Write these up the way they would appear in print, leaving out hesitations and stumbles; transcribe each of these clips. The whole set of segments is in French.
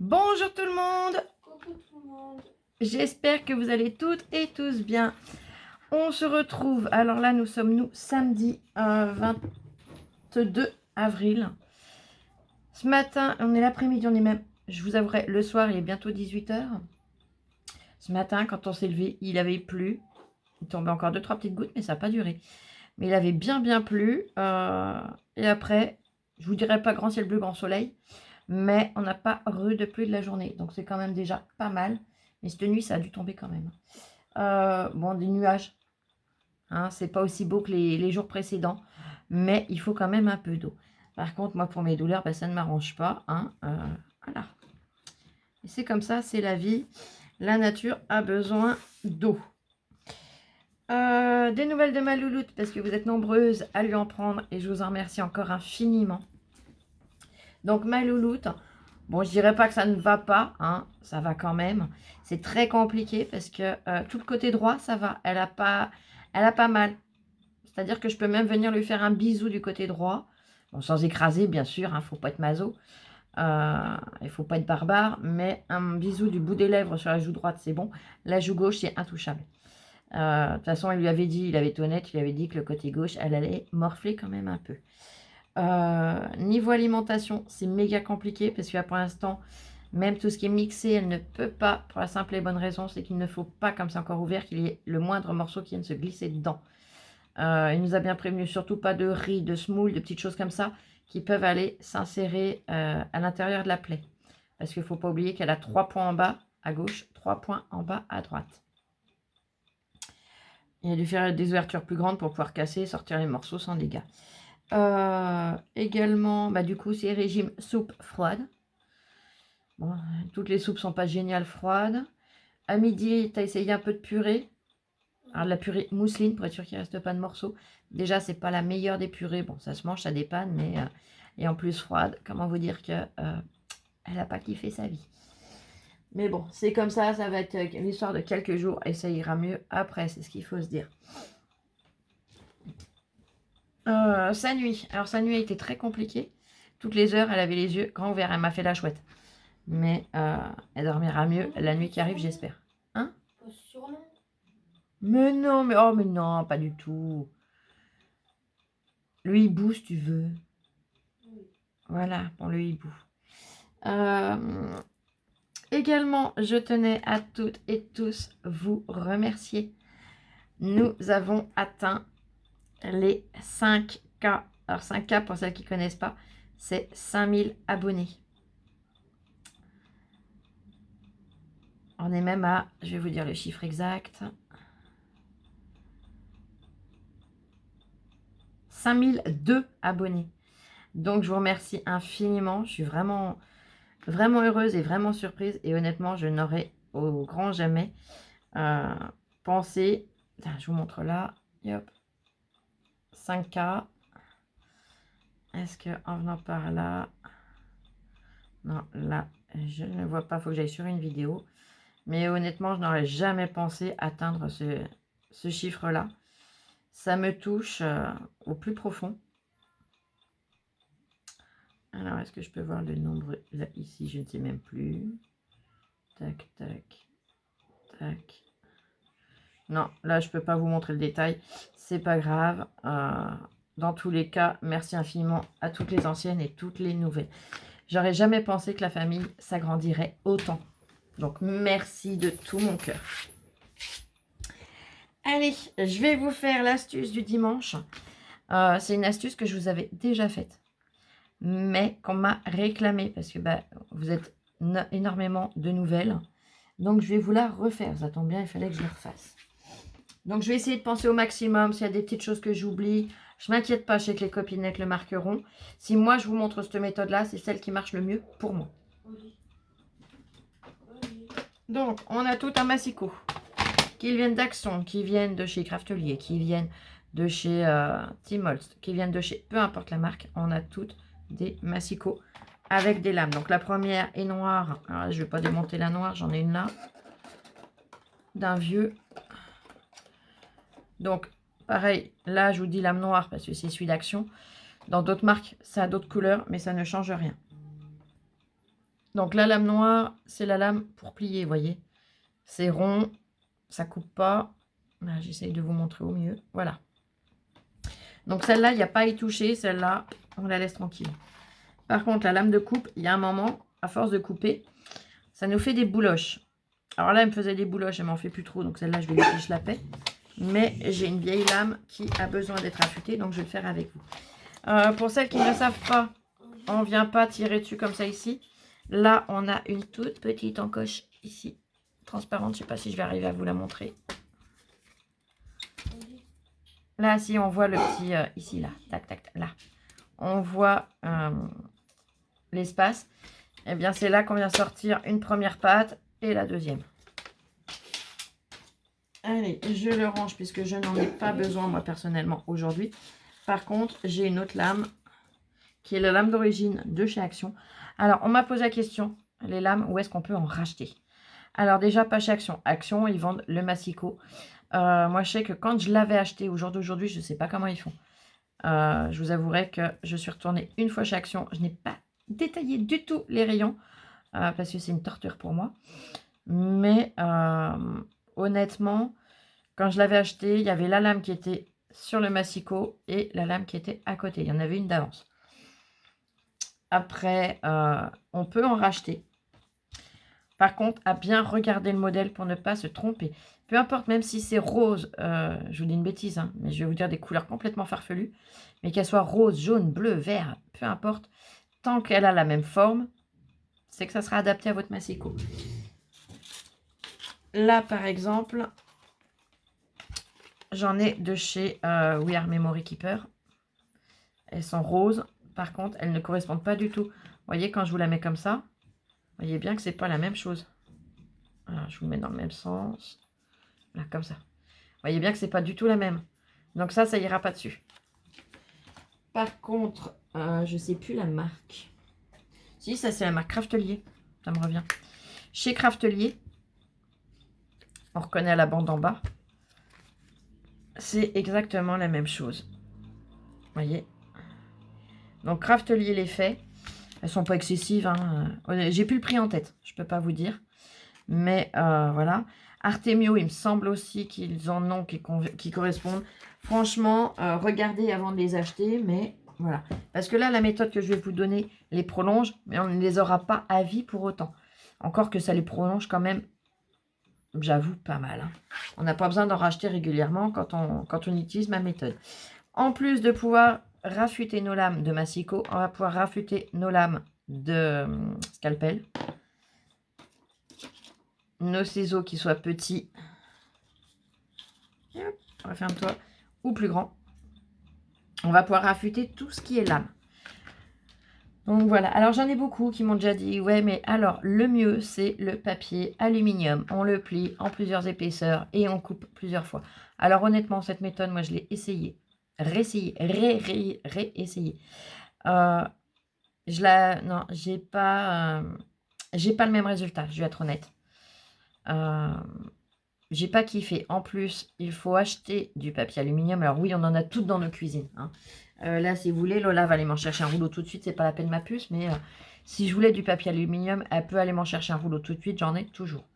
Bonjour tout le monde, Coucou tout le monde. j'espère que vous allez toutes et tous bien. On se retrouve, alors là nous sommes samedi 22 avril. Ce matin, on est l'après-midi, on est même, je vous avouerai, le soir il est bientôt 18 h. Ce matin quand on s'est levé, il avait plu. Il tombait encore 2-3 petites gouttes mais ça n'a pas duré. Mais il avait bien plu. Et après, je vous dirais pas grand ciel bleu, grand soleil. Mais on n'a pas eu de pluie de la journée. Donc c'est quand même déjà pas mal. Mais cette nuit, ça a dû tomber quand même. Bon, des nuages. Hein, c'est pas aussi beau que les jours précédents. Mais il faut quand même un peu d'eau. Par contre, moi, pour mes douleurs, ça ne m'arrange pas. Hein, voilà. Et c'est comme ça, c'est la vie. La nature a besoin d'eau. Des nouvelles de ma louloute, parce que vous êtes nombreuses à lui en prendre. Et je vous en remercie encore infiniment. Donc, ma louloute... Bon, je dirais pas que ça ne va pas, hein, ça va quand même. C'est très compliqué parce que tout le côté droit, ça va. Elle a pas mal. C'est-à-dire que je peux même venir lui faire un bisou du côté droit. Bon, sans écraser, bien sûr, hein, faut pas être maso. Il faut pas être barbare, mais un bisou du bout des lèvres sur la joue droite, c'est bon. La joue gauche, c'est intouchable. De toute façon, il lui avait dit, il avait été honnête, il lui avait dit que le côté gauche, elle allait morfler quand même un peu. Niveau alimentation, c'est méga compliqué parce que là, pour l'instant, même tout ce qui est mixé, elle ne peut pas, pour la simple et bonne raison, c'est qu'il ne faut pas, comme c'est encore ouvert, qu'il y ait le moindre morceau qui vienne se glisser dedans. Il nous a bien prévenu, surtout pas de riz, de semoule, de petites choses comme ça, qui peuvent aller s'insérer à l'intérieur de la plaie. Parce qu'il ne faut pas oublier qu'elle a 3 points en bas à gauche, 3 points en bas à droite. Il a dû faire des ouvertures plus grandes pour pouvoir casser et sortir les morceaux sans dégâts. Également, du coup, c'est régime soupe froide. Bon, toutes les soupes sont pas géniales froides. À midi, tu as essayé un peu de purée. Alors, de la purée mousseline pour être sûr qu'il ne reste pas de morceaux. Déjà, c'est pas la meilleure des purées. Bon, ça se mange, ça dépanne, mais et en plus froide. Comment vous dire que elle n'a pas kiffé sa vie. Mais bon, c'est comme ça va être l'histoire de quelques jours et ça ira mieux après, c'est ce qu'il faut se dire. Sa nuit. Alors, sa nuit a été très compliquée. Toutes les heures, elle avait les yeux grands ouverts. Elle m'a fait la chouette. Mais elle dormira mieux la nuit qui arrive, j'espère. Hein? Mais non, oh, mais non, pas du tout. Le hibou, si tu veux. Voilà, pour le hibou. Également, je tenais à toutes et tous vous remercier. Nous avons atteint les 5K. Alors 5K, pour celles qui ne connaissent pas, c'est 5000 abonnés. On est même à, je vais vous dire le chiffre exact, 5002 abonnés. Donc, je vous remercie infiniment. Je suis vraiment heureuse et vraiment surprise. Et honnêtement, je n'aurais au grand jamais pensé... Je vous montre là. Hop. 5K. Est-ce que en venant par là... Non, là, je ne vois pas. Il faut que j'aille sur une vidéo. Mais honnêtement, je n'aurais jamais pensé atteindre ce chiffre-là. Ça me touche au plus profond. Alors, est-ce que je peux voir le nombre là, ici? Je ne sais même plus. Tac, tac, tac. Non, là, je ne peux pas vous montrer le détail. C'est pas grave. Dans tous les cas, merci infiniment à toutes les anciennes et toutes les nouvelles. J'aurais jamais pensé que la famille s'agrandirait autant. Donc, merci de tout mon cœur. Allez, je vais vous faire l'astuce du dimanche. C'est une astuce que je vous avais déjà faite, mais qu'on m'a réclamée parce que vous êtes énormément de nouvelles. Donc, je vais vous la refaire. Ça tombe bien, il fallait que je la refasse. Donc, je vais essayer de penser au maximum. S'il y a des petites choses que j'oublie, je ne m'inquiète pas, je sais que les copinettes le marqueront. Si moi, je vous montre cette méthode-là, c'est celle qui marche le mieux pour moi. Donc, on a tout un massicot. Qui viennent d'Axon, qui viennent de chez Craftelier, qui viennent de chez Tim Holtz, qui viennent de chez... Peu importe la marque, on a toutes des massicots avec des lames. Donc, la première est noire. Alors là, je ne vais pas démonter la noire, j'en ai une là. D'un vieux... Donc, pareil, là, je vous dis lame noire parce que c'est celui d'Action. Dans d'autres marques, ça a d'autres couleurs, mais ça ne change rien. Donc la lame noire, c'est la lame pour plier, vous voyez. C'est rond, ça coupe pas. J'essaye de vous montrer au mieux. Voilà. Donc celle-là, il n'y a pas à y toucher. Celle-là, on la laisse tranquille. Par contre, la lame de coupe, il y a un moment, à force de couper, ça nous fait des bouloches. Alors là, elle me faisait des bouloches, elle m'en fait plus trop. Donc celle-là, je vais laisser, je la paie. Mais j'ai une vieille lame qui a besoin d'être affûtée, donc je vais le faire avec vous. Pour celles qui ne le savent pas, on ne vient pas tirer dessus comme ça ici. Là, on a une toute petite encoche ici, transparente. Je ne sais pas si je vais arriver à vous la montrer. Là, si on voit le petit, ici, là, tac, tac, tac, là. On voit l'espace. Eh bien, c'est là qu'on vient sortir une première patte et la deuxième. Allez, je le range puisque je n'en ai pas besoin, moi, personnellement, aujourd'hui. Par contre, j'ai une autre lame qui est la lame d'origine de chez Action. Alors, on m'a posé la question, les lames, où est-ce qu'on peut en racheter? Alors, déjà, pas chez Action. Action, ils vendent le massicot. Moi, je sais que quand je l'avais acheté au jour d'aujourd'hui, je ne sais pas comment ils font. Je vous avouerai que je suis retournée une fois chez Action. Je n'ai pas détaillé du tout les rayons parce que c'est une torture pour moi. Mais honnêtement, quand je l'avais acheté, il y avait la lame qui était sur le massicot et la lame qui était à côté. Il y en avait une d'avance. Après, on peut en racheter. Par contre, à bien regarder le modèle pour ne pas se tromper. Peu importe, même si c'est rose, je vous dis une bêtise, hein, mais je vais vous dire des couleurs complètement farfelues, mais qu'elle soit rose, jaune, bleu, vert, peu importe, tant qu'elle a la même forme, c'est que ça sera adapté à votre massicot. Là, par exemple, j'en ai de chez We Are Memory Keeper. Elles sont roses, par contre, elles ne correspondent pas du tout. Vous voyez, quand je vous la mets comme ça, vous voyez bien que c'est pas la même chose. Alors, je vous mets dans le même sens. Là, comme ça. Vous voyez bien que c'est pas du tout la même. Donc ça ira pas dessus. Par contre, je sais plus la marque. Si, ça c'est la marque Craftelier. Ça me revient. Chez Craftelier, on reconnaît à la bande en bas. C'est exactement la même chose. Vous voyez. Donc Craftelier les fait. Elles sont pas excessives. Hein. J'ai plus le prix en tête. Je peux pas vous dire. Mais voilà. Artemio, il me semble aussi qu'ils en ont qui correspondent. Franchement, regardez avant de les acheter, mais voilà. Parce que là, la méthode que je vais vous donner les prolonge, mais on ne les aura pas à vie pour autant. Encore que ça les prolonge quand même, j'avoue, pas mal. Hein. On n'a pas besoin d'en racheter régulièrement quand on utilise ma méthode. En plus de pouvoir raffûter nos lames de massicot, on va pouvoir raffûter nos lames de scalpel. Nos ciseaux qui soient petits, referme-toi, ou plus grands. On va pouvoir affûter tout ce qui est lame. Donc voilà, alors j'en ai beaucoup qui m'ont déjà dit, ouais mais alors le mieux c'est le papier aluminium. On le plie en plusieurs épaisseurs et on coupe plusieurs fois. Alors honnêtement, cette méthode, moi je l'ai essayée, réessayée, réessayée. Non, j'ai pas le même résultat, je vais être honnête. J'ai pas kiffé. En plus, il faut acheter du papier aluminium. Alors oui, on en a toutes dans nos cuisines. Hein. Là, si vous voulez, Lola va aller m'en chercher un rouleau tout de suite. C'est pas la peine ma puce. Mais si je voulais du papier aluminium, elle peut aller m'en chercher un rouleau tout de suite. J'en ai toujours.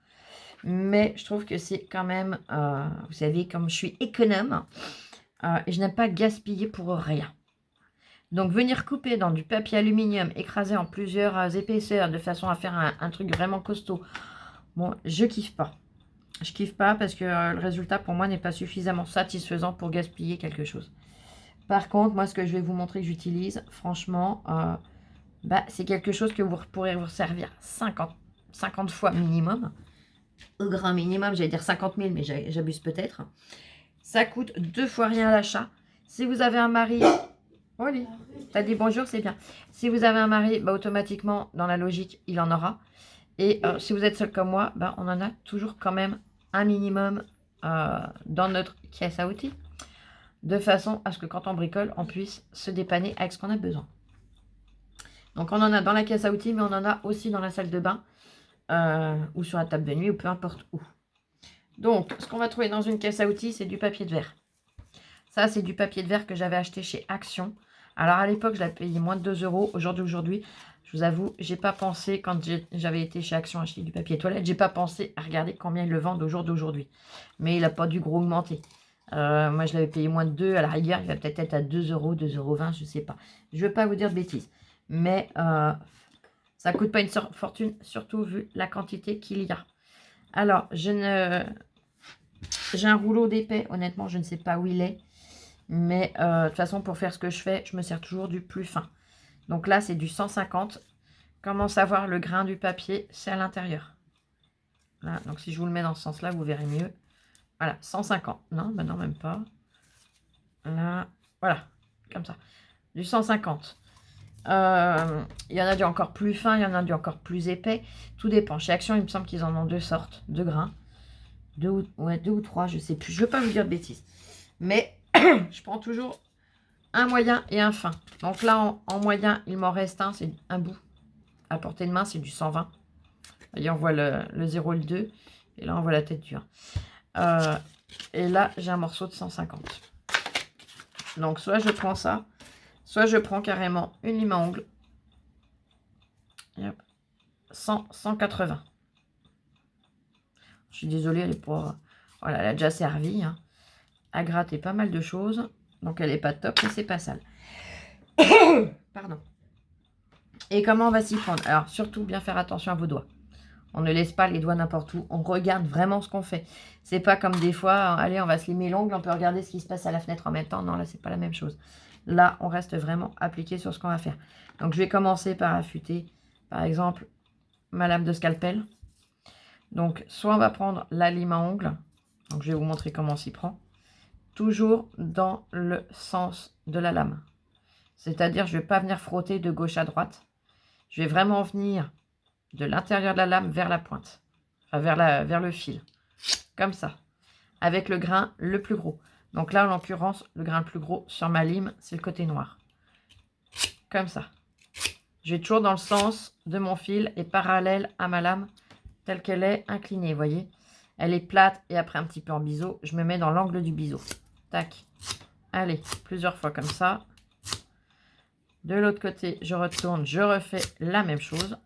Mais je trouve que c'est quand même... vous savez, comme je suis économe, et je n'aime pas gaspiller pour rien. Donc, venir couper dans du papier aluminium écrasé en plusieurs épaisseurs de façon à faire un truc vraiment costaud, bon, je kiffe pas. Je kiffe pas parce que le résultat pour moi n'est pas suffisamment satisfaisant pour gaspiller quelque chose. Par contre, moi ce que je vais vous montrer que j'utilise, franchement, c'est quelque chose que vous pourrez vous servir 50 fois minimum. Au grand minimum, j'allais dire 50 000, mais j'abuse peut-être. Ça coûte 2 fois rien à l'achat. Si vous avez un mari... Oh, allez, t'as dit bonjour, c'est bien. Si vous avez un mari, automatiquement, dans la logique, il en aura. Et si vous êtes seul comme moi, on en a toujours quand même un minimum dans notre caisse à outils. De façon à ce que quand on bricole, on puisse se dépanner avec ce qu'on a besoin. Donc on en a dans la caisse à outils, mais on en a aussi dans la salle de bain. Ou sur la table de nuit, ou peu importe où. Donc ce qu'on va trouver dans une caisse à outils, c'est du papier de verre. Ça, c'est du papier de verre que j'avais acheté chez Action. Alors à l'époque, je l'ai payé moins de 2 €. Aujourd'hui, Je vous avoue, j'ai pas pensé, quand j'avais été chez Action acheter du papier toilette, j'ai pas pensé à regarder combien ils le vendent au jour d'aujourd'hui. Mais il n'a pas dû gros augmenter. Moi, je l'avais payé moins de 2. À la rigueur, il va peut-être être à 2 euros, 2,20 €, je sais pas. Je veux pas vous dire de bêtises. Mais ça coûte pas une fortune, surtout vu la quantité qu'il y a. Alors, j'ai un rouleau d'épais. Honnêtement, je ne sais pas où il est. Mais de toute façon, pour faire ce que je fais, je me sers toujours du plus fin. Donc là, c'est du 150. Comment savoir le grain du papier? C'est à l'intérieur. Là, donc si je vous le mets dans ce sens-là, vous verrez mieux. Voilà, 150. Non, ben non, même pas. Là, voilà, comme ça. Du 150. Il y en a du encore plus fin, il y en a du encore plus épais. Tout dépend. Chez Action, il me semble qu'ils en ont 2 sortes de grains. 2 ou 3, je sais plus. Je ne veux pas vous dire de bêtises. Mais je prends toujours un moyen et un fin. Donc là, en moyen, il m'en reste un. C'est un bout. À portée de main, c'est du 120. Vous voyez, on voit le 0 et le 2. Et là, on voit la tête du 1. Et là, j'ai un morceau de 150. Donc, soit je prends ça, soit je prends carrément une lime à ongles. 180. Je suis désolée, elle est pas... Voilà, elle a déjà servi à gratter pas mal de choses. Donc, elle n'est pas top, mais c'est pas sale. Pardon. Et comment on va s'y prendre? Alors, surtout, bien faire attention à vos doigts. On ne laisse pas les doigts n'importe où. On regarde vraiment ce qu'on fait. C'est pas comme des fois, allez, on va se limer l'ongle, on peut regarder ce qui se passe à la fenêtre en même temps. Non, là, c'est pas la même chose. Là, on reste vraiment appliqué sur ce qu'on va faire. Donc, je vais commencer par affûter, par exemple, ma lame de scalpel. Donc, soit on va prendre la lime à ongles. Donc, je vais vous montrer comment on s'y prend. Toujours dans le sens de la lame. C'est-à-dire, je ne vais pas venir frotter de gauche à droite. Je vais vraiment venir de l'intérieur de la lame vers la pointe. Enfin, vers le fil. Comme ça. Avec le grain le plus gros. Donc là, en l'occurrence, le grain le plus gros sur ma lime, c'est le côté noir. Comme ça. Je vais toujours dans le sens de mon fil et parallèle à ma lame telle qu'elle est inclinée, vous voyez. Elle est plate et après un petit peu en biseau, je me mets dans l'angle du biseau. Tac. Allez, plusieurs fois comme ça. De l'autre côté, je retourne, je refais la même chose.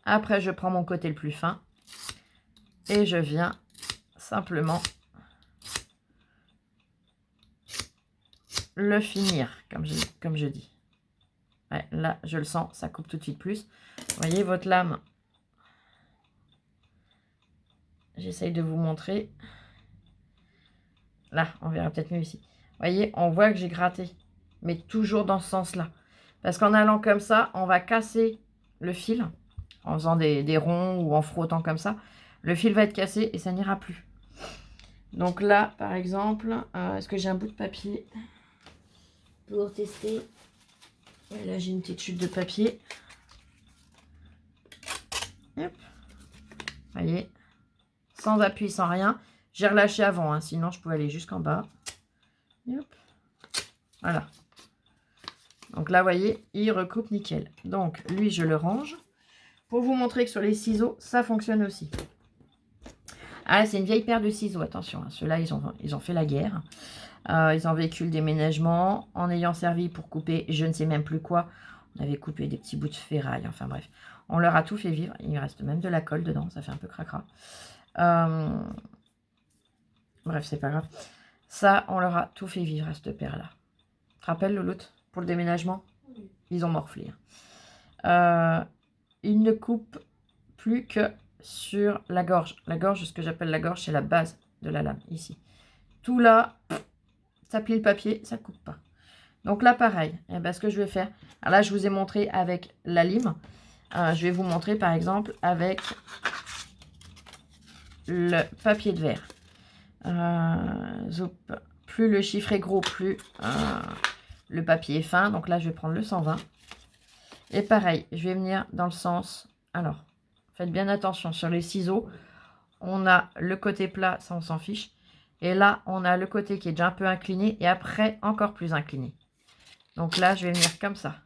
Après, je prends mon côté le plus fin et je viens simplement le finir, comme je dis. Ouais, là, je le sens, ça coupe tout de suite plus. Vous voyez, votre lame, j'essaye de vous montrer. Là, on verra peut-être mieux ici. Vous voyez, on voit que j'ai gratté, mais toujours dans ce sens-là. Parce qu'en allant comme ça, on va casser le fil, en faisant des ronds ou en frottant comme ça. Le fil va être cassé et ça n'ira plus. Donc là, par exemple, est-ce que j'ai un bout de papier pour tester? Et là, j'ai une petite chute de papier. Hop. Vous voyez, sans appui, sans rien. J'ai relâché avant, sinon je pouvais aller jusqu'en bas. Hop. Voilà. Donc là, vous voyez, il recoupe nickel. Donc, lui, je le range. Pour vous montrer que sur les ciseaux, ça fonctionne aussi. Ah, c'est une vieille paire de ciseaux, attention. Ceux-là, ils ont fait la guerre. Ils ont vécu le déménagement en ayant servi pour couper, je ne sais même plus quoi. On avait coupé des petits bouts de ferraille, enfin bref. On leur a tout fait vivre. Il reste même de la colle dedans, ça fait un peu cracra. Bref, c'est pas grave. Ça, on leur a tout fait vivre à cette paire-là. Tu te rappelles, Louloute, pour le déménagement? Ils ont morflé. Ils ne coupent plus que sur la gorge. La gorge, ce que j'appelle la gorge, c'est la base de la lame, ici. Tout là, ça plie le papier, ça ne coupe pas. Donc là, pareil. Eh ben, ce que je vais faire, alors là, je vous ai montré avec la lime. Je vais vous montrer, par exemple, avec le papier de verre. Plus le chiffre est gros, plus le papier est fin. Donc là, je vais prendre le 120. Et pareil, je vais venir dans le sens... Alors, faites bien attention. Sur les ciseaux, on a le côté plat, ça on s'en fiche. Et là, on a le côté qui est déjà un peu incliné. Et après, encore plus incliné. Donc là, je vais venir comme ça.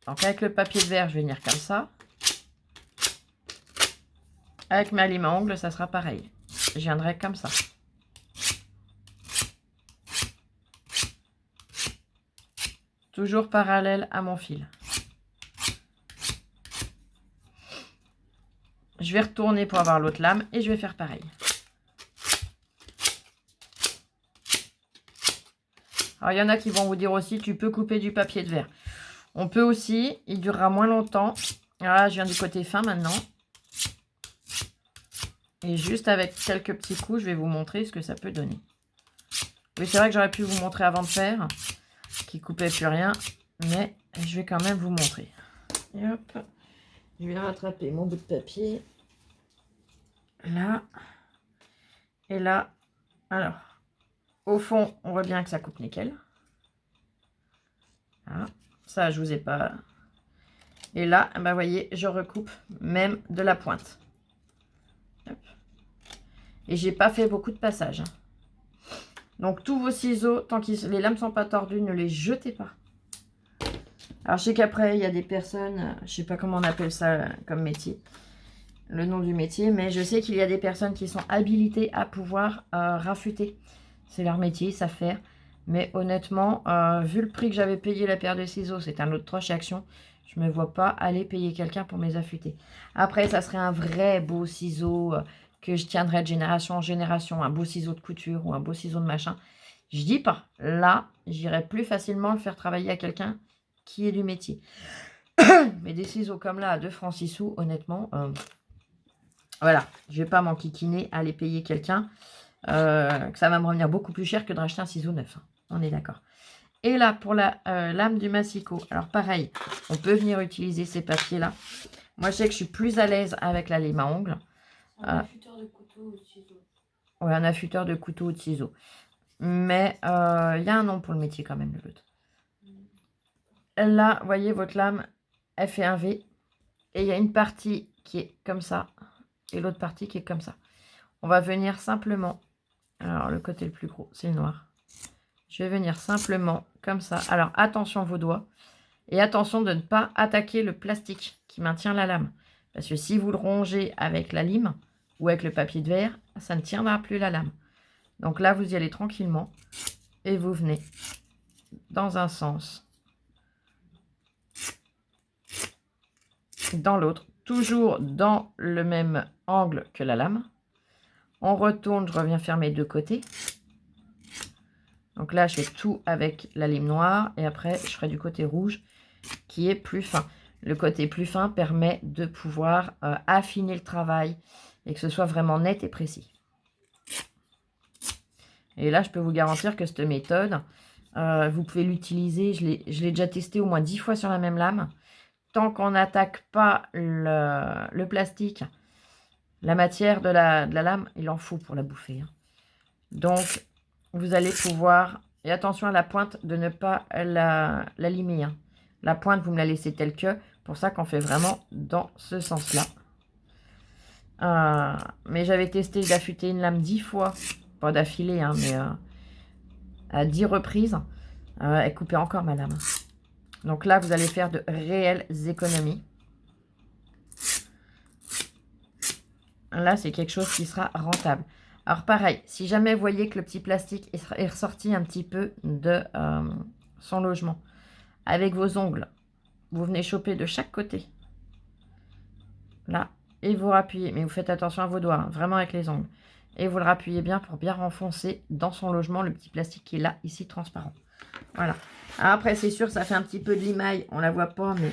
Donc avec le papier de verre, je vais venir comme ça. Avec ma lime à ongles, ça sera pareil. Je viendrai comme ça. toujours parallèle à mon fil. Je vais retourner pour avoir l'autre lame et je vais faire pareil. Alors, il y en a qui vont vous dire aussi, tu peux couper du papier de verre. On peut aussi, il durera moins longtemps. Là, je viens du côté fin maintenant. Et juste avec quelques petits coups, je vais vous montrer ce que ça peut donner. Oui, c'est vrai que j'aurais pu vous montrer avant de faire, qui coupait plus rien. Mais je vais quand même vous montrer. Et hop, je vais rattraper mon bout de papier. Là. Et là. Alors, au fond, on voit bien que ça coupe nickel. Voilà. Ça, je vous ai pas... Et là, bah, vous voyez, je recoupe même de la pointe. Hop. Et j'ai pas fait beaucoup de passages. Donc, tous vos ciseaux, tant que les lames sont pas tordues, ne les jetez pas. Alors, je sais qu'après, il y a des personnes, je sais pas comment on appelle ça comme métier, le nom du métier, mais je sais qu'il y a des personnes qui sont habilitées à pouvoir raffûter. C'est leur métier, ils savent faire. Mais honnêtement, vu le prix que j'avais payé la paire de ciseaux, c'est un autre chez Action, je ne me vois pas aller payer quelqu'un pour me les affûter. Après, ça serait un vrai beau ciseau que je tiendrais de génération en génération, un beau ciseau de couture ou un beau ciseau de machin. Je dis pas. Là, j'irais plus facilement le faire travailler à quelqu'un qui est du métier. Mais des ciseaux comme là, à 2 francs 6 sous, honnêtement, voilà, je vais pas m'enquiquiner à aller payer quelqu'un. Que ça va me revenir beaucoup plus cher que de racheter un ciseau neuf. Hein. On est d'accord. Et là, pour la lame du massicot. Alors, pareil, on peut venir utiliser ces papiers-là. Moi, je sais que je suis plus à l'aise avec la lime à ongles. Un affûteur de couteau ou de ciseaux. Ouais, un affûteur de couteau ou de ciseaux. Mais il y a un nom pour le métier quand même, le l'autre. Là, vous voyez, votre lame, elle fait un V. Et il y a une partie qui est comme ça. Et l'autre partie qui est comme ça. On va venir simplement... Alors, le côté le plus gros, c'est le noir. Je vais venir simplement comme ça. Alors, attention vos doigts. Et attention de ne pas attaquer le plastique qui maintient la lame. Parce que si vous le rongez avec la lime ou avec le papier de verre, ça ne tiendra plus la lame. Donc là, vous y allez tranquillement. Et vous venez dans un sens. Dans l'autre. Toujours dans le même angle que la lame. On retourne, je reviens faire mes deux côtés. Donc là, je fais tout avec la lime noire. Et après, je ferai du côté rouge qui est plus fin. Le côté plus fin permet de pouvoir affiner le travail et que ce soit vraiment net et précis. Et là, je peux vous garantir que cette méthode, vous pouvez l'utiliser. Je l'ai déjà testé au moins 10 fois sur la même lame. Tant qu'on n'attaque pas le plastique, la matière de la lame, il en faut pour la bouffer. Hein. Donc, vous allez pouvoir... Et attention à la pointe de ne pas la limer. Hein. La pointe, vous me la laissez telle que. Pour ça qu'on fait vraiment dans ce sens-là. Mais j'avais testé d'affûter une lame 10 fois. Pas d'affilée, hein, mais à 10 reprises. Elle coupait encore ma lame. Donc là, vous allez faire de réelles économies. Là, c'est quelque chose qui sera rentable. Alors pareil, si jamais vous voyez que le petit plastique est ressorti un petit peu de son logement, avec vos ongles, vous venez choper de chaque côté. Là, et vous rappuyez. Mais vous faites attention à vos doigts, hein, vraiment avec les ongles. Et vous le rappuyez bien pour bien renfoncer dans son logement le petit plastique qui est là, ici, transparent. Voilà. Alors après, c'est sûr, ça fait un petit peu de limaille. On ne la voit pas, mais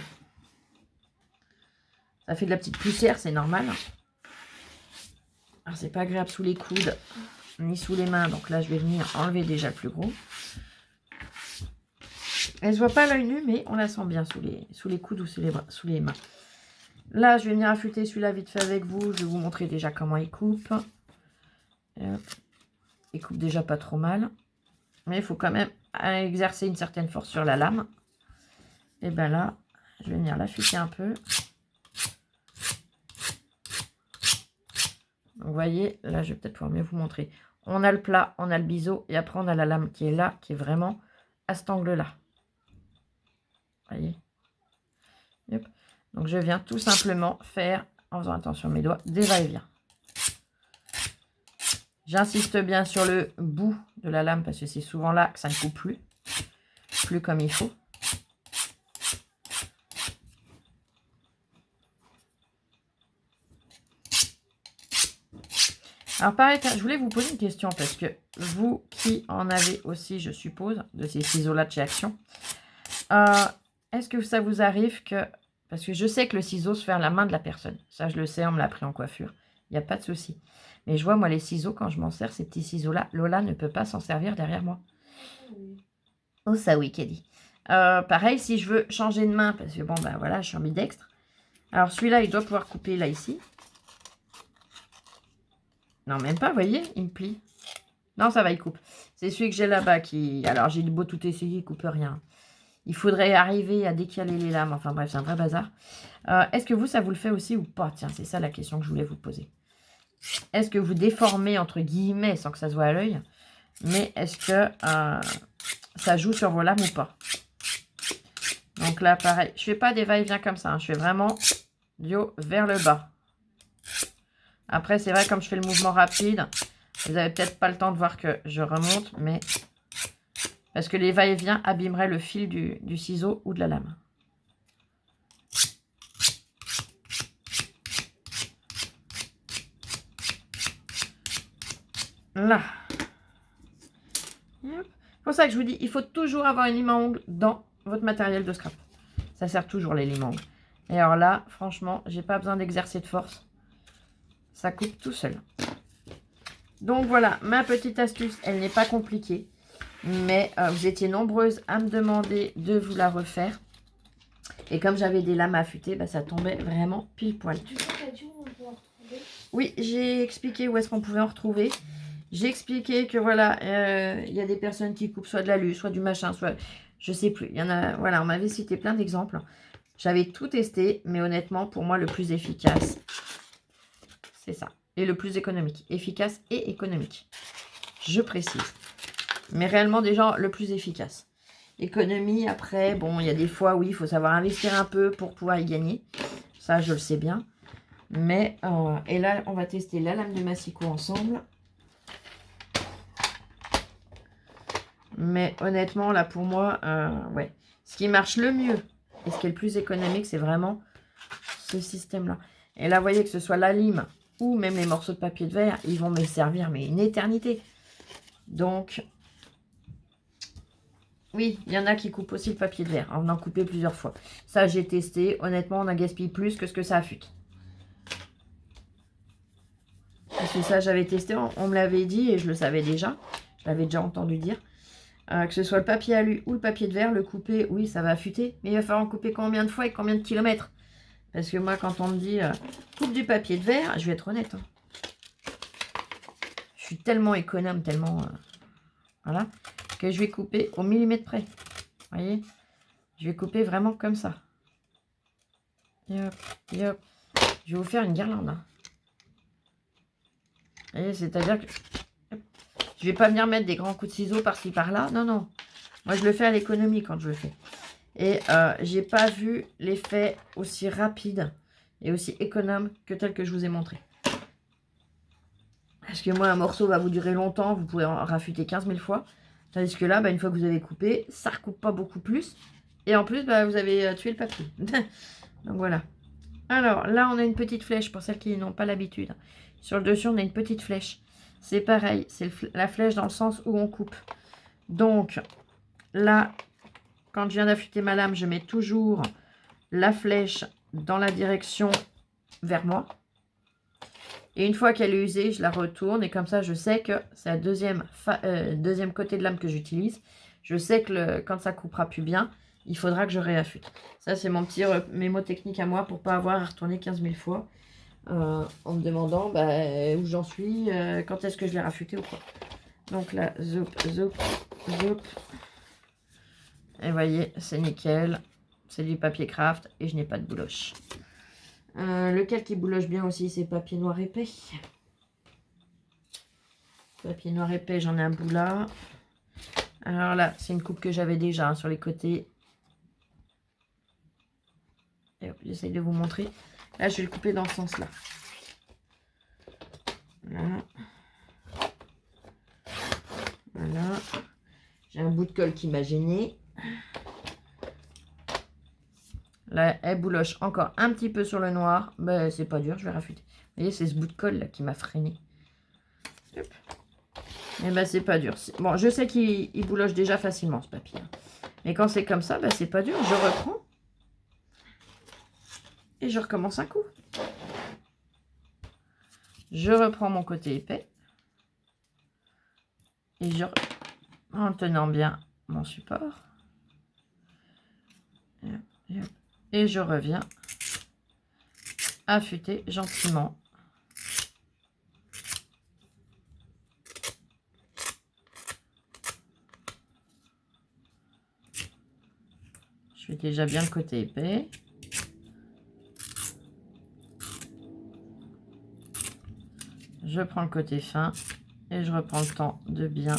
ça fait de la petite poussière, c'est normal. Alors, c'est pas agréable sous les coudes, ni sous les mains. Donc là, je vais venir enlever déjà le plus gros. Elle ne se voit pas à l'œil nu, mais on la sent bien sous les coudes ou sous les mains. Là, je vais venir affûter celui-là vite fait avec vous. Je vais vous montrer déjà comment il coupe. Il coupe déjà pas trop mal. Mais il faut quand même exercer une certaine force sur la lame. Et bien là, je vais venir l'affûter un peu. Vous voyez, là, je vais peut-être pouvoir mieux vous montrer. On a le plat, on a le biseau. Et après, on a la lame qui est là, qui est vraiment à cet angle-là. Vous voyez. Yep. Donc, je viens tout simplement faire, en faisant attention à mes doigts, des va-et-vient. J'insiste bien sur le bout de la lame parce que c'est souvent là que ça ne coupe plus comme il faut. Alors pareil, je voulais vous poser une question parce que vous qui en avez aussi, je suppose, de ces ciseaux-là de chez Action, est-ce que ça vous arrive que... Parce que je sais que le ciseau se fait à la main de la personne. Ça, je le sais, on me l'a appris en coiffure. Il n'y a pas de souci. Mais je vois, moi, les ciseaux, quand je m'en sers, ces petits ciseaux-là, Lola ne peut pas s'en servir derrière moi. Oh, ça oui, Kelly. Pareil, si je veux changer de main, parce que bon, ben voilà, je suis ambidextre. Alors, celui-là, il doit pouvoir couper là, ici. Non, même pas, vous voyez, il me plie. Non, ça va, il coupe. C'est celui que j'ai là-bas qui... Alors, j'ai beau tout essayer, il coupe rien. Il faudrait arriver à décaler les lames. Enfin bref, c'est un vrai bazar. Est-ce que vous, ça vous le fait aussi ou pas? Tiens, c'est ça la question que je voulais vous poser. Est-ce que vous déformez, entre guillemets, sans que ça se voit à l'œil? Mais est-ce que ça joue sur vos lames ou pas? Donc là, pareil. Je fais pas des va-et-vient comme ça. Hein. Je fais vraiment du haut vers le bas. Après, c'est vrai, comme je fais le mouvement rapide, vous n'avez peut-être pas le temps de voir que je remonte, mais... Parce que les va-et-vient abîmeraient le fil du ciseau ou de la lame. Là. C'est pour ça que je vous dis, il faut toujours avoir une lime à ongles dans votre matériel de scrap. Ça sert toujours les limes à ongles. Et alors là, franchement, j'ai pas besoin d'exercer de force. Ça coupe tout seul. Donc voilà, ma petite astuce, elle n'est pas compliquée. Mais vous étiez nombreuses à me demander de vous la refaire. Et comme j'avais des lames affûtées, bah, ça tombait vraiment pile poil. Tu sais, t'as dit où on peut en retrouver? Oui, j'ai expliqué où est-ce qu'on pouvait en retrouver. J'ai expliqué que voilà, il y a des personnes qui coupent soit de l'alu, soit du machin, soit... Je sais plus. Il y en a... Voilà, on m'avait cité plein d'exemples. J'avais tout testé, mais honnêtement, pour moi, le plus efficace, c'est ça. Et le plus économique. Efficace et économique. Je précise. Mais réellement, déjà, le plus efficace. Économie, après, bon, il y a des fois, oui, il faut savoir investir un peu pour pouvoir y gagner. Ça, je le sais bien. Mais, et là, on va tester la lame de massicot ensemble. Mais honnêtement, là, pour moi, ouais. Ce qui marche le mieux et ce qui est le plus économique, c'est vraiment ce système-là. Et là, vous voyez que ce soit la lime ou même les morceaux de papier de verre, ils vont me servir, mais une éternité. Donc, oui, il y en a qui coupent aussi le papier de verre. On en coupé plusieurs fois. Ça, j'ai testé. Honnêtement, on en gaspille plus que ce que ça affûte. Parce que ça, j'avais testé. On me l'avait dit et je le savais déjà. Je l'avais déjà entendu dire. Que ce soit le papier alu ou le papier de verre, le couper, oui, ça va affûter. Mais il va falloir en couper combien de fois et combien de kilomètres? Parce que moi, quand on me dit coupe du papier de verre, je vais être honnête. Hein. Je suis tellement économe, tellement... voilà. Que je vais couper au millimètre près. Vous voyez? Je vais couper vraiment comme ça. Et hop, et hop. Je vais vous faire une guirlande. Hein. Et c'est-à-dire que je vais pas venir mettre des grands coups de ciseaux par-ci par-là. Non, non. Moi, je le fais à l'économie quand je le fais. Et j'ai pas vu l'effet aussi rapide et aussi économe que tel que je vous ai montré. Parce que moi, un morceau va vous durer longtemps. Vous pouvez en raffûter 15 000 fois. Tandis que là, bah, une fois que vous avez coupé, ça recoupe pas beaucoup plus. Et en plus, bah, vous avez tué le papier. Donc voilà. Alors là, on a une petite flèche pour celles qui n'ont pas l'habitude. Sur le dessus, on a une petite flèche. C'est pareil, c'est la flèche dans le sens où on coupe. Donc là, quand je viens d'affûter ma lame, je mets toujours la flèche dans la direction vers moi. Et une fois qu'elle est usée, je la retourne. Et comme ça, je sais que c'est la deuxième côté de lame que j'utilise. Je sais que quand ça coupera plus bien, il faudra que je réaffûte. Ça, c'est mon petit mémo technique à moi pour ne pas avoir à retourner 15 000 fois en me demandant où j'en suis, quand est-ce que je l'ai raffûté ou quoi. Donc là, zoup, zoup, zoup. Et vous voyez, c'est nickel. C'est du papier craft et je n'ai pas de bouloche. Lequel qui bouloche bien aussi, c'est papier noir épais. Papier noir épais, j'en ai un bout là. Alors là, c'est une coupe que j'avais déjà hein, sur les côtés. Et hop, j'essaye de vous montrer. Là, je vais le couper dans ce sens-là. Voilà. Voilà. J'ai un bout de colle qui m'a gêné. Là, elle bouloche encore un petit peu sur le noir. Ben, c'est pas dur, je vais raffûter. Vous voyez, c'est ce bout de colle là qui m'a freiné. Hop. Et ben c'est pas dur. Bon, je sais qu'il bouloche déjà facilement ce papier. Mais quand c'est comme ça, ben, c'est pas dur. Je reprends. Et je recommence un coup. Je reprends mon côté épais. Et en tenant bien mon support. Et je reviens affûter gentiment. Je fais déjà bien le côté épais. Je prends le côté fin et je reprends le temps de bien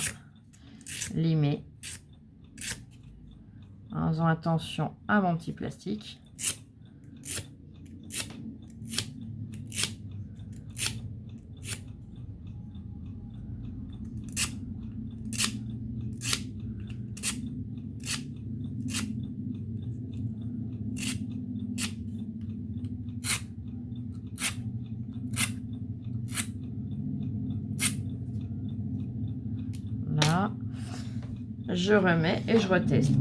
limer en faisant attention à mon petit plastique. Là, je remets et je reteste.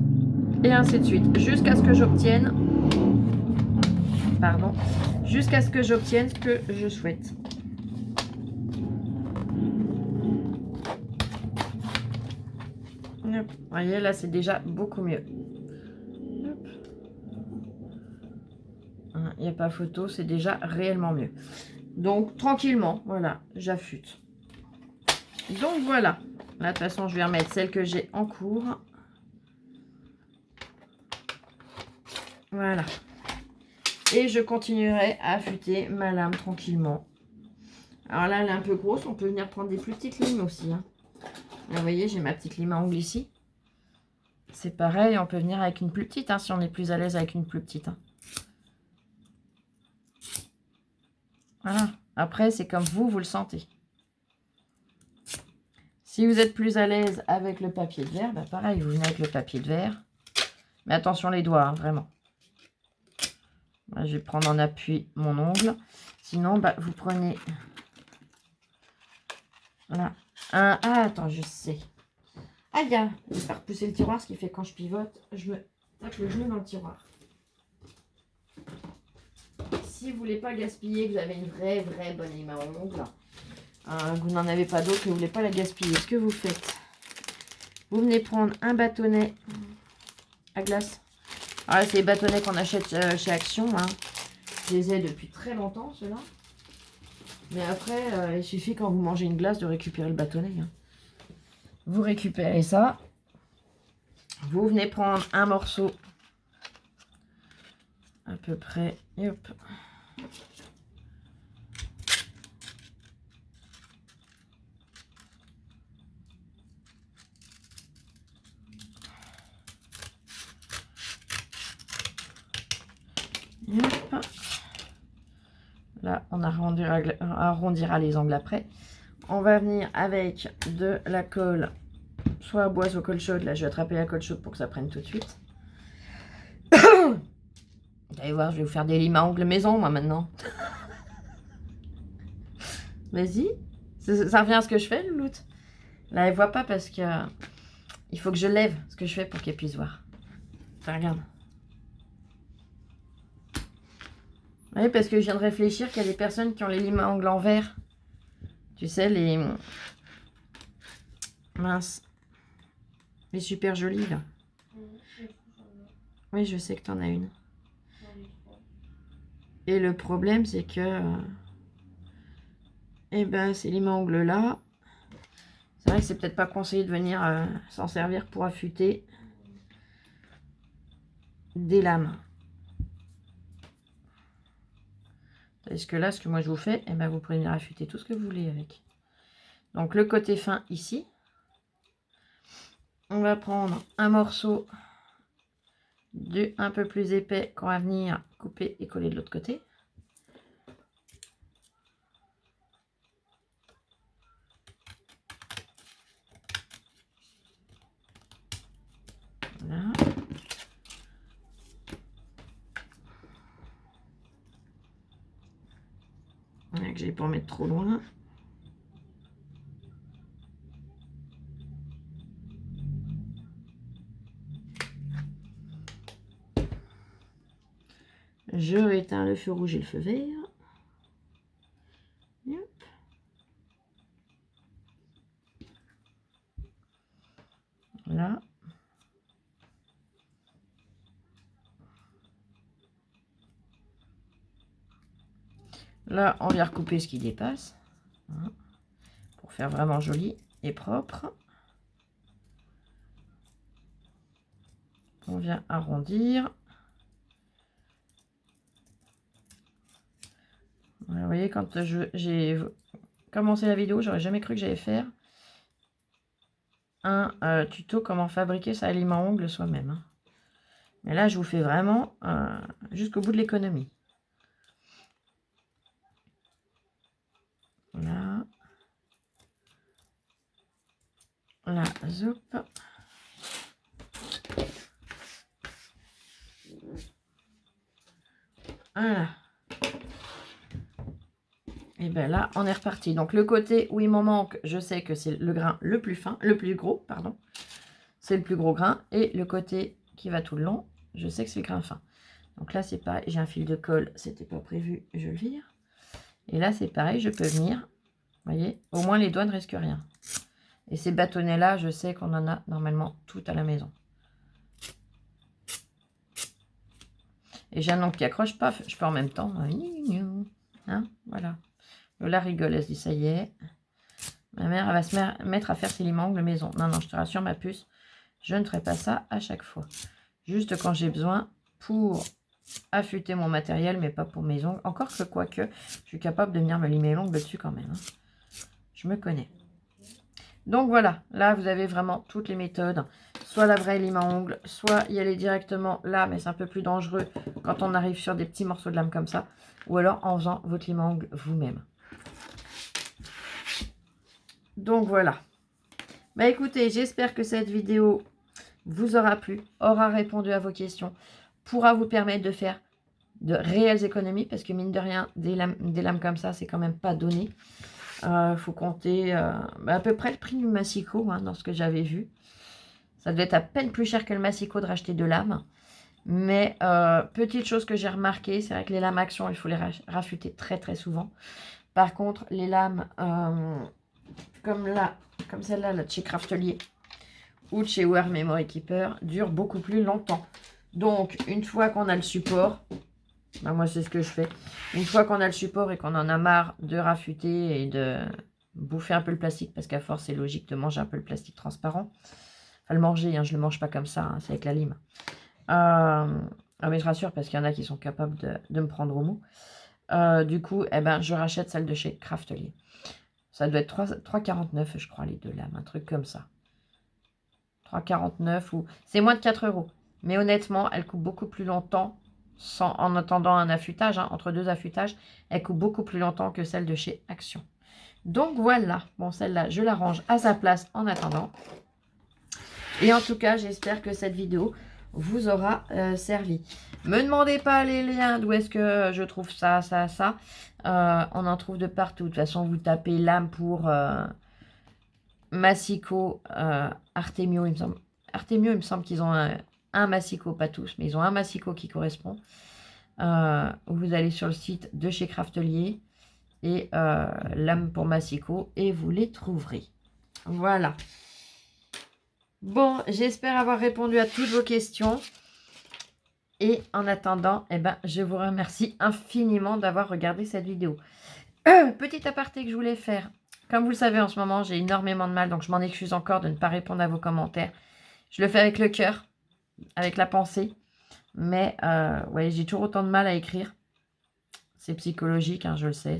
Et ainsi de suite, jusqu'à ce que j'obtienne, jusqu'à ce que j'obtienne ce que je souhaite. Hop. Vous voyez, là, c'est déjà beaucoup mieux. Il n'y a pas photo, c'est déjà réellement mieux. Donc, tranquillement, voilà, j'affûte. Donc, voilà. Là, de toute façon, je vais remettre celle que j'ai en cours. Voilà. Et je continuerai à affûter ma lame tranquillement. Alors là, elle est un peu grosse. On peut venir prendre des plus petites limes aussi. Hein. Là, vous voyez, j'ai ma petite lime à ongles ici. C'est pareil, on peut venir avec une plus petite, hein, si on est plus à l'aise avec une plus petite. Hein. Voilà. Après, c'est comme vous le sentez. Si vous êtes plus à l'aise avec le papier de verre, bah pareil, vous venez avec le papier de verre. Mais attention les doigts, hein, vraiment. Là, je vais prendre en appui mon ongle. Sinon, bah, vous prenez... Voilà. Ah, attends, je sais. Ah, il y a... Je vais faire repousser le tiroir, ce qui fait que quand je pivote, je me tape le genou dans le tiroir. Si vous voulez pas gaspiller, que vous avez une vraie bonne lime à ongles, que vous n'en avez pas d'autre, que vous voulez pas la gaspiller, ce que vous faites, vous venez prendre un bâtonnet à glace. Alors là, c'est les bâtonnets qu'on achète chez Action. Hein. Je les ai depuis très longtemps, ceux-là. Mais après, il suffit quand vous mangez une glace de récupérer le bâtonnet. Hein. Vous récupérez ça. Vous venez prendre un morceau à peu près. Et hop. Et hop. Là, on arrondira les angles après. On va venir avec de la colle, soit à bois, soit colle chaude. Là, je vais attraper la colle chaude pour que ça prenne tout de suite. Vous allez voir, je vais vous faire des limes à ongles maison, moi, maintenant. Vas-y. Ça revient à ce que je fais, Louloute. Là, elle voit pas parce que il faut que je lève ce que je fais pour qu'elle puisse voir. Ça, regarde. Oui, parce que je viens de réfléchir qu'il y a des personnes qui ont les limes à ongles en vert. Tu sais, les... Mince. Les super jolies, là. Oui, je sais que tu en as une. Et le problème, c'est que... eh ben, ces limes à ongles là, c'est vrai que c'est peut-être pas conseillé de venir s'en servir pour affûter des lames. Parce que là, ce que moi je vous fais, eh ben, vous pouvez venir affûter tout ce que vous voulez avec. Donc le côté fin ici. On va prendre un morceau un peu plus épais qu'on va venir couper et coller de l'autre côté. Voilà. Voilà, que j'ai pas en mettre trop loin. Je éteins le feu rouge et le feu vert. Hop. Là. Là, on vient recouper ce qui dépasse. Hein, pour faire vraiment joli et propre. On vient arrondir. Voilà, vous voyez, quand j'ai commencé la vidéo, j'aurais jamais cru que j'allais faire un tuto comment fabriquer sa lime à ongles soi-même. Hein. Mais là, je vous fais vraiment jusqu'au bout de l'économie. Là. Là, zoup. Voilà. Et bien là, on est reparti. Donc le côté où il m'en manque, je sais que c'est le grain le plus fin, le plus gros, pardon. C'est le plus gros grain. Et le côté qui va tout le long, je sais que c'est le grain fin. Donc là, c'est pareil. J'ai un fil de colle, c'était pas prévu, je le vire. Et là, c'est pareil, je peux venir. Vous voyez, au moins les doigts ne risquent rien. Et ces bâtonnets-là, je sais qu'on en a normalement tout à la maison. Et j'ai un ongle qui accroche, paf, je peux en même temps. Hein, voilà. Lola rigole, elle se dit, ça y est. Ma mère, elle va se mettre à faire ses limes à ongles maison. Non, non, je te rassure, ma puce, je ne ferai pas ça à chaque fois. Juste quand j'ai besoin pour affûter mon matériel, mais pas pour mes ongles. Encore que, quoique, je suis capable de venir me limer l'ongle dessus quand même. Hein. Je me connais. Donc voilà, là, vous avez vraiment toutes les méthodes. Soit la vraie lime à ongles, soit y aller directement là, mais c'est un peu plus dangereux quand on arrive sur des petits morceaux de lame comme ça. Ou alors en faisant votre lime à ongles vous-même. Donc voilà. Bah écoutez, j'espère que cette vidéo vous aura plu, aura répondu à vos questions, pourra vous permettre de faire de réelles économies, parce que mine de rien, des lames comme ça, c'est quand même pas donné. Faut compter à peu près le prix du massicot, hein, dans ce que j'avais vu. Ça devait être à peine plus cher que le massicot de racheter deux lames. Mais petite chose que j'ai remarqué, c'est vrai que les lames action, il faut les raffûter très très souvent. Par contre, les lames comme celle-là de chez Craftelier ou de chez Wear Memory Keeper durent beaucoup plus longtemps. Donc, une fois qu'on a le support, bah moi c'est ce que je fais. Une fois qu'on a le support et qu'on en a marre de raffûter et de bouffer un peu le plastique, parce qu'à force c'est logique de manger un peu le plastique transparent. Enfin le manger, hein, je le mange pas comme ça, hein, c'est avec la lime. Mais je rassure parce qu'il y en a qui sont capables de me prendre au mot. Du coup, eh ben, je rachète celle de chez Craftelier. Ça doit être 3,49 je crois les deux lames, un truc comme ça. 3,49 ou... C'est moins de 4 €. Mais honnêtement, elle coupe beaucoup plus longtemps en attendant un affûtage. Hein, entre deux affûtages, elle coupe beaucoup plus longtemps que celle de chez Action. Donc voilà. Bon, celle-là, je la range à sa place en attendant. Et en tout cas, j'espère que cette vidéo vous aura servi. Me demandez pas les liens, d'où est-ce que je trouve ça. On en trouve de partout. De toute façon, vous tapez lame pour massicot, Artemio, il me semble. Artemio, il me semble qu'ils ont un massicot, pas tous, mais ils ont un massicot qui correspond. Vous allez sur le site de chez Craftelier et lame pour massicot et vous les trouverez. Voilà. Bon, j'espère avoir répondu à toutes vos questions. Et en attendant, eh ben, je vous remercie infiniment d'avoir regardé cette vidéo. Petit aparté que je voulais faire. Comme vous le savez, en ce moment, j'ai énormément de mal, donc je m'en excuse encore de ne pas répondre à vos commentaires. Je le fais avec le cœur, avec la pensée. Mais ouais, j'ai toujours autant de mal à écrire. C'est psychologique, hein, je le sais.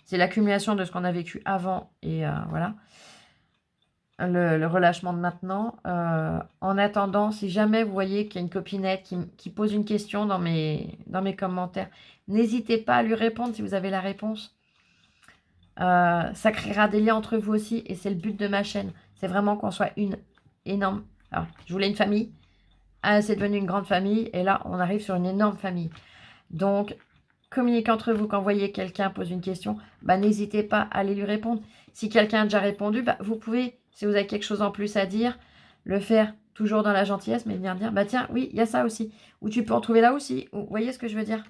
C'est l'accumulation de ce qu'on a vécu avant et voilà. Le relâchement de maintenant. En attendant, si jamais vous voyez qu'il y a une copinette qui pose une question dans mes commentaires, n'hésitez pas à lui répondre si vous avez la réponse. Ça créera des liens entre vous aussi et c'est le but de ma chaîne. C'est vraiment qu'on soit une énorme... Alors, je voulais une famille. C'est devenu une grande famille et là, on arrive sur une énorme famille. Donc, communiquez entre vous quand vous voyez quelqu'un pose une question. Bah, n'hésitez pas à aller lui répondre. Si quelqu'un a déjà répondu, bah, vous pouvez... Si vous avez quelque chose en plus à dire, le faire toujours dans la gentillesse, mais venir dire, bah tiens, oui, il y a ça aussi. Ou tu peux en trouver là aussi. Vous voyez ce que je veux dire?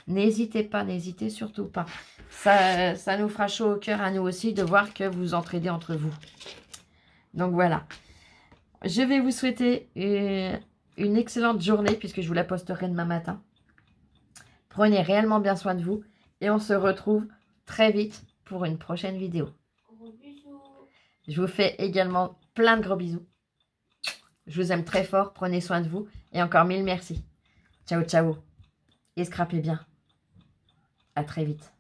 N'hésitez pas, n'hésitez surtout pas. Ça nous fera chaud au cœur à nous aussi de voir que vous entraidez entre vous. Donc voilà. Je vais vous souhaiter une excellente journée puisque je vous la posterai demain matin. Prenez réellement bien soin de vous et on se retrouve très vite pour une prochaine vidéo. Gros bisous. Je vous fais également plein de gros bisous. Je vous aime très fort, prenez soin de vous et encore mille merci. Ciao, ciao. Et scrapez bien. À très vite.